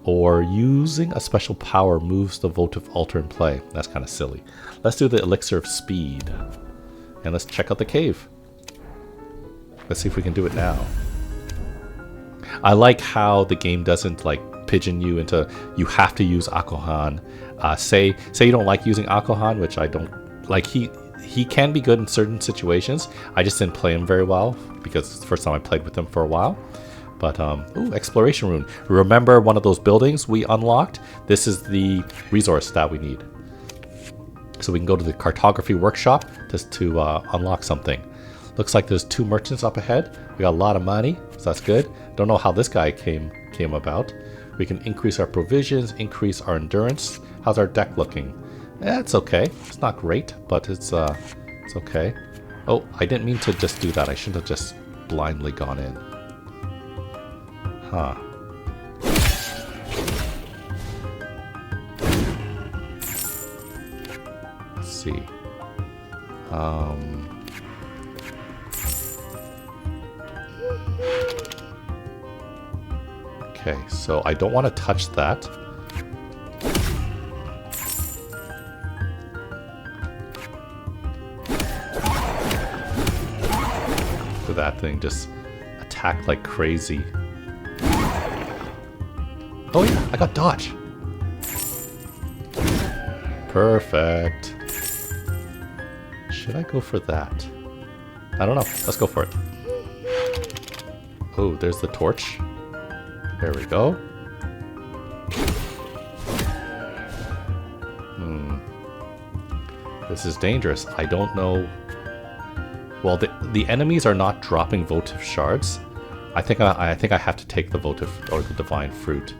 Or using a special power moves the votive altar in play. That's kind of silly. Let's do the Elixir of Speed. And let's check out the cave. Let's see if we can do it now. I like how the game doesn't like pigeon you into you have to use Akohan. Say you don't like using Akohan, which I don't like. He can be good in certain situations. I just didn't play him very well because it's the first time I played with him for a while. But ooh, exploration rune. Remember one of those buildings we unlocked? This is the resource that we need. So we can go to the cartography workshop just to unlock something. Looks like there's 2 merchants up ahead. We got a lot of money, so that's good. Don't know how this guy came about. We can increase our provisions, increase our endurance. How's our deck looking? It's okay. It's not great, but it's okay. Oh, I didn't mean to just do that. I shouldn't have just blindly gone in. Huh. Let's see. Okay, so I don't want to touch that. So that thing just attacked like crazy. Oh yeah, I got dodge. Perfect. Should I go for that? I don't know. Let's go for it. Oh, there's the torch. There we go. This is dangerous. I don't know. Well, the enemies are not dropping votive shards. I think I have to take the votive or the divine fruit.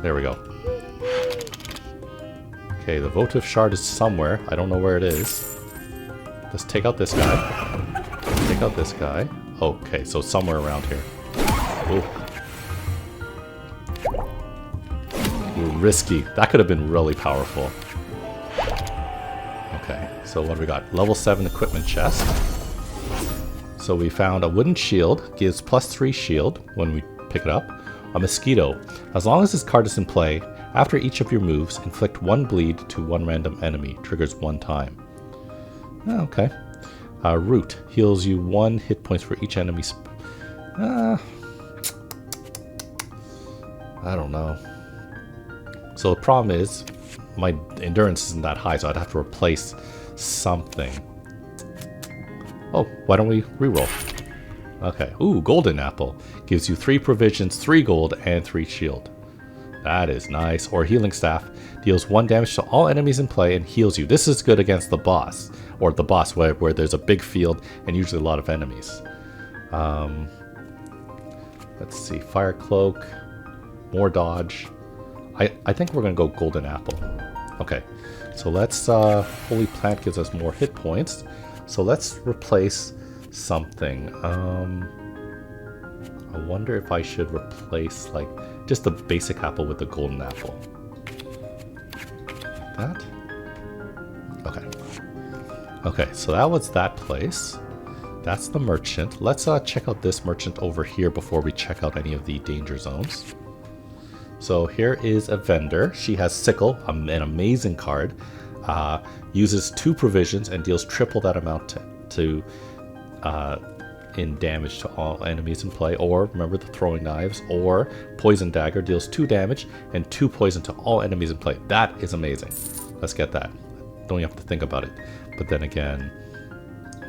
There we go. Okay, the votive shard is somewhere. I don't know where it is. Let's take out this guy. Take out this guy. Okay, so somewhere around here. Ooh. Ooh, risky. That could have been really powerful. Okay, so what do we got? Level 7 equipment chest. So we found a wooden shield. Gives +3 shield when we pick it up. A mosquito. As long as this card is in play, after each of your moves, inflict 1 bleed to 1 random enemy. Triggers 1 time. Okay. Root. Heals you 1 hit points for each enemy. I don't know. So the problem is, my endurance isn't that high, so I'd have to replace something. Oh, why don't we reroll? Okay. Ooh, golden apple. Gives you 3 provisions, 3 gold, and 3 shield. That is nice. Or healing staff. Deals 1 damage to all enemies in play and heals you. This is good against the boss. Or the boss where there's a big field and usually a lot of enemies. Let's see. Fire cloak. More dodge. I think we're going to go golden apple. Okay. So let's... Holy plant gives us more hit points. So let's replace something. I wonder if I should replace like just the basic apple with the golden apple. That? Okay. Okay, so that was that place. That's the merchant. Let's check out this merchant over here before we check out any of the danger zones. So here is a vendor. She has sickle, an amazing card. Uses 2 provisions and deals triple that amount in damage to all enemies in play. Or remember the throwing knives. Or poison dagger deals 2 damage and 2 poison to all enemies in play. That is amazing. Let's get that. Don't even have to think about it. But then again,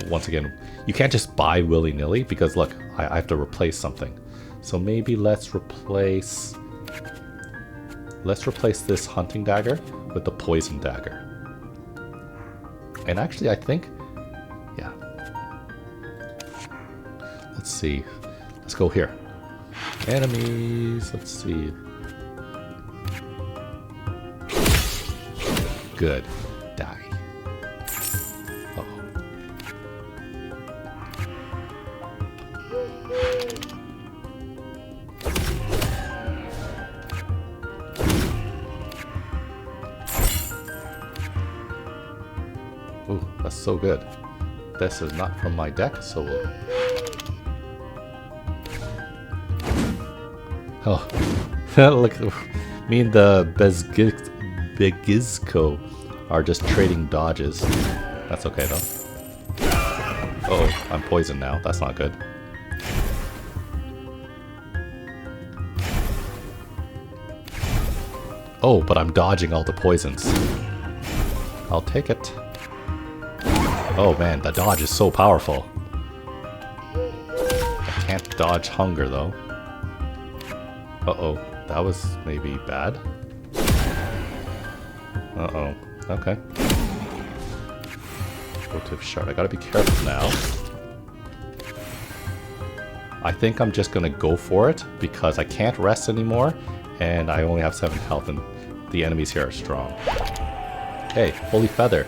once again, you can't just buy willy-nilly because look, I have to replace something. So maybe let's replace this hunting dagger with the poison dagger. And actually, I think, yeah. Let's see. Let's go here. Enemies. Let's see. Good. Die. Uh-oh. Ooh, that's so good. This is not from my deck, so we'll... Oh, look, me and the Begizco are just trading dodges. That's okay though. Uh-oh, I'm poisoned now. That's not good. Oh, but I'm dodging all the poisons. I'll take it. Oh man, the dodge is so powerful. I can't dodge hunger though. Uh-oh, that was maybe bad. Uh-oh, okay. Votive shard, I gotta be careful now. I think I'm just gonna go for it because I can't rest anymore and I only have 7 health and the enemies here are strong. Hey, holy feather.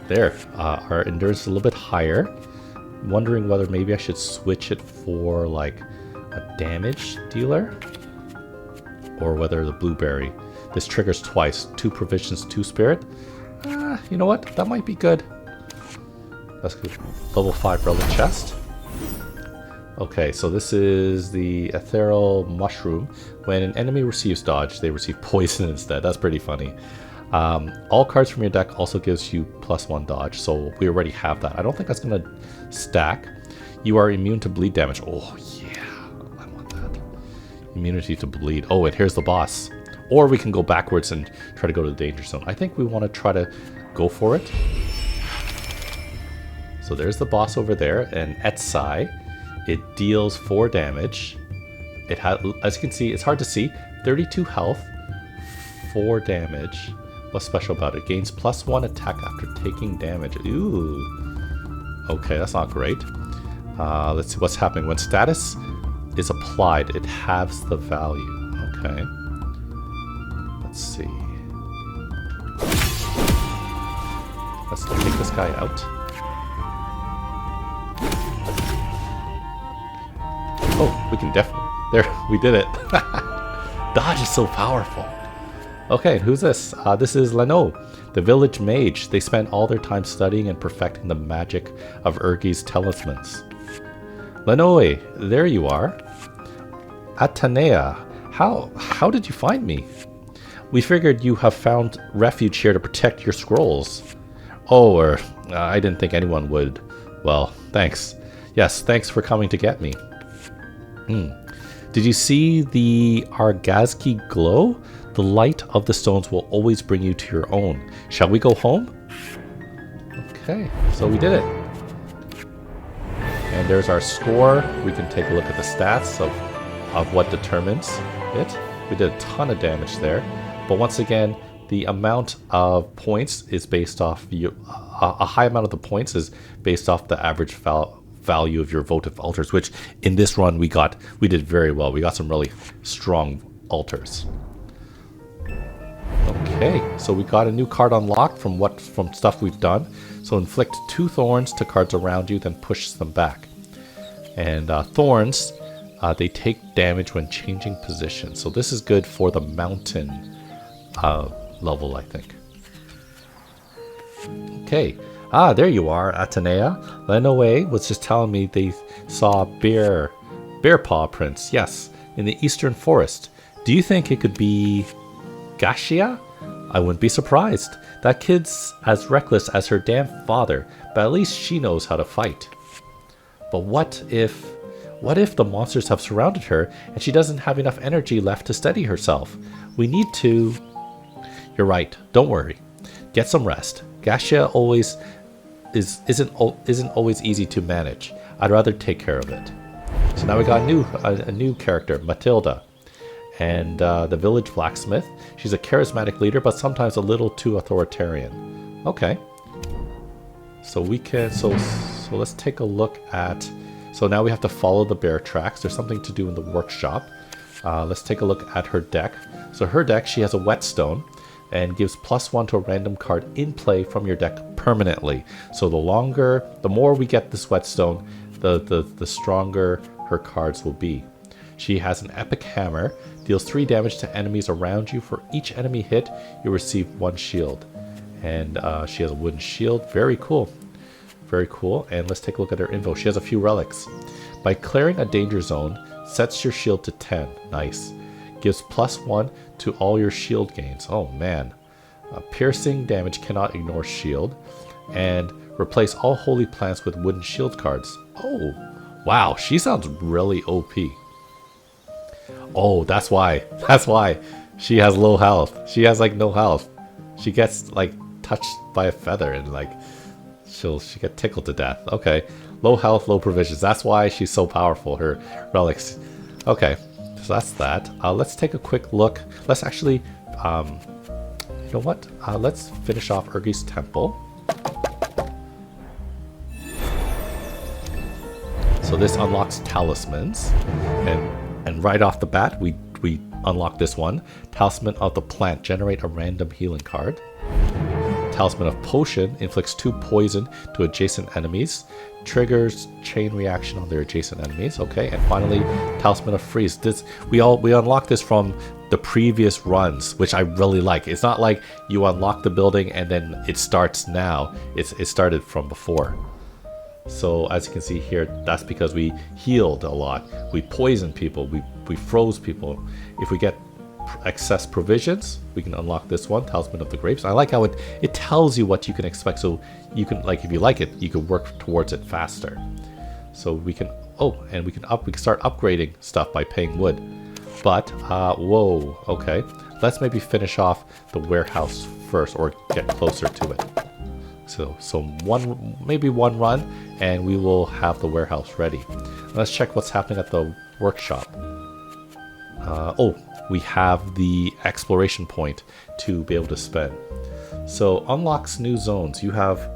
There, our endurance is a little bit higher. I'm wondering whether maybe I should switch it for like a damage dealer? Or whether the blueberry. This triggers twice. 2 provisions, 2 spirit. You know what? That might be good. That's good. Level 5 relic chest. Okay, so this is the ethereal mushroom. When an enemy receives dodge, they receive poison instead. That's pretty funny. All cards from your deck also gives you +1 dodge, so we already have that. I don't think that's going to stack. You are immune to bleed damage. Oh, yeah. I want that. Immunity to bleed. Oh, and here's the boss. Or we can go backwards and try to go to the danger zone. I think we want to try to go for it. So there's the boss over there, and Etsai. It deals 4 damage. It has, as you can see, it's hard to see. 32 health, 4 damage. What's special about it? Gains +1 attack after taking damage. Ooh. Okay, that's not great. Let's see what's happening. When status is applied, it halves the value. Okay. Let's see. Let's take this guy out. Oh, we can definitely... There, we did it. Dodge is so powerful. Okay, who's this? This is Leno, the village mage. They spent all their time studying and perfecting the magic of Urgi's talismans. Lenoe, there you are. Atenea, how did you find me? We figured you have found refuge here to protect your scrolls. Oh, or I didn't think anyone would. Well, thanks. Yes, thanks for coming to get me. Did you see the Argazki glow? The light of the stones will always bring you to your own. Shall we go home? Okay, so we did it. And there's our score. We can take a look at the stats of what determines it. We did a ton of damage there. But once again, the amount of points is based off... a high amount of the points is based off the average value of your votive altars, which in this run we did very well. We got some really strong altars. Okay, so we got a new card unlocked from stuff we've done. So inflict 2 thorns to cards around you, then push them back. And thorns, they take damage when changing position. So this is good for the mountain level, I think. Okay. There you are, Atenea. Lenoe was just telling me they saw bear paw prints. Yes, in the eastern forest. Do you think it could be Gashia? I wouldn't be surprised. That kid's as reckless as her damn father, but at least she knows how to fight. But what if the monsters have surrounded her and she doesn't have enough energy left to steady herself? We need to... You're right. Don't worry. Get some rest. Gashia isn't always easy to manage. I'd rather take care of it. So now we got a new character, Matilda, and the village blacksmith. She's a charismatic leader, but sometimes a little too authoritarian. Okay. So we can so let's take a look at. So now we have to follow the bear tracks. There's something to do in the workshop. Let's take a look at her deck. So her deck, she has a whetstone, and gives +1 to a random card in play from your deck permanently. So the more we get this whetstone, the stronger her cards will be. She has an epic hammer, deals 3 damage to enemies around you. For each enemy hit, you receive 1 shield. And she has a wooden shield. Very cool. Very cool. And let's take a look at her info. She has a few relics. By clearing a danger zone, sets your shield to 10. Nice. Gives +1 to all your shield gains. Oh man. Piercing damage cannot ignore shield. And replace all holy plants with wooden shield cards. Oh, wow. She sounds really OP. Oh, that's why. That's why she has low health. She has like no health. She gets like touched by a feather and like she'll get tickled to death. Okay. Low health, low provisions. That's why she's so powerful. Her relics. Okay. So that's that. Let's take a quick look. Let's actually, you know what? Let's finish off Urgi's temple. So this unlocks talismans, and right off the bat, we unlock this one. Talisman of the plant. Generate a random healing card. Talisman of potion inflicts 2 poison to adjacent enemies. Triggers chain reaction on their adjacent enemies. Okay, and finally, Talisman of freeze. This we unlock this from the previous runs, which I really like. It's not like you unlock the building and then it starts now. It started from before. So as you can see here, that's because we healed a lot. We poisoned people. We froze people. If we get excess provisions, we can unlock this one, Talisman of the Grapes. I like how it tells you what you can expect, so you can, like, if you like it, you can work towards it faster. So we can, and we can start upgrading stuff by paying wood. But whoa, okay, let's maybe finish off the warehouse first, or get closer to it. So maybe one run and we will have the warehouse ready. Let's check what's happening at the workshop. We have the exploration point to be able to spend. So unlocks new zones. You have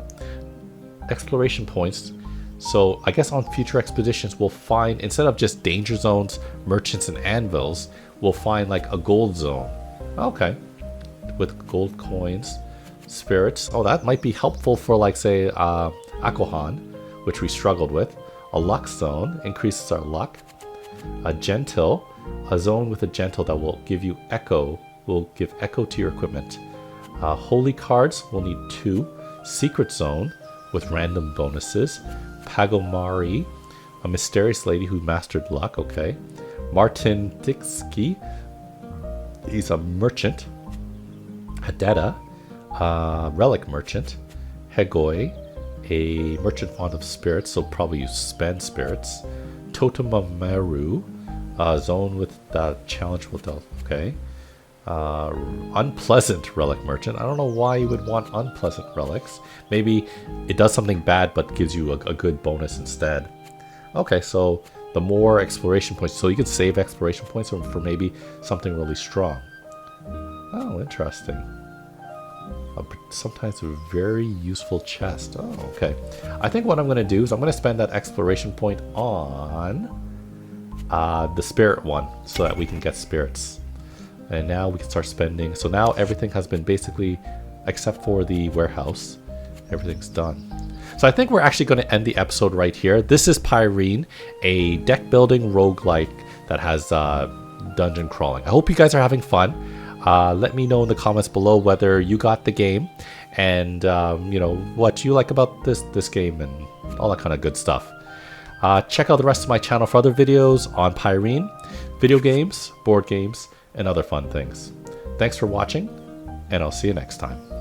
exploration points. So I guess on future expeditions we'll find, instead of just danger zones, merchants, and anvils, we'll find like a gold zone. Okay. With gold coins, spirits. Oh, that might be helpful for, like, say, Akohan, which we struggled with. A luck zone increases our luck. A gentle, a zone with a gentle that will give you echo, will give echo to your equipment. Holy cards, we'll need 2. Secret zone with random bonuses. Pagomari, a mysterious lady who mastered luck, okay. Martin Dixki, he's a merchant. Hadeda, relic merchant. Hegoi, a merchant fond of spirits, so probably you spend spirits. Totemameru, zone with challenge with okay. Unpleasant relic merchant. I don't know why you would want unpleasant relics. Maybe it does something bad but gives you a good bonus instead. Okay, so the more exploration points, so you can save exploration points for maybe something really strong. Oh, interesting. Sometimes a very useful chest. Oh, okay. I think what I'm going to do is I'm going to spend that exploration point on the spirit one so that we can get spirits. And now we can start spending. So now everything has been basically, except for the warehouse, everything's done. So I think we're actually going to end the episode right here. This is Pyrene, a deck building roguelike that has dungeon crawling. I hope you guys are having fun. Let me know in the comments below whether you got the game and you know what you like about this game and all that kind of good stuff. Check out the rest of my channel for other videos on Pyrene, video games, board games, and other fun things. Thanks for watching, and I'll see you next time.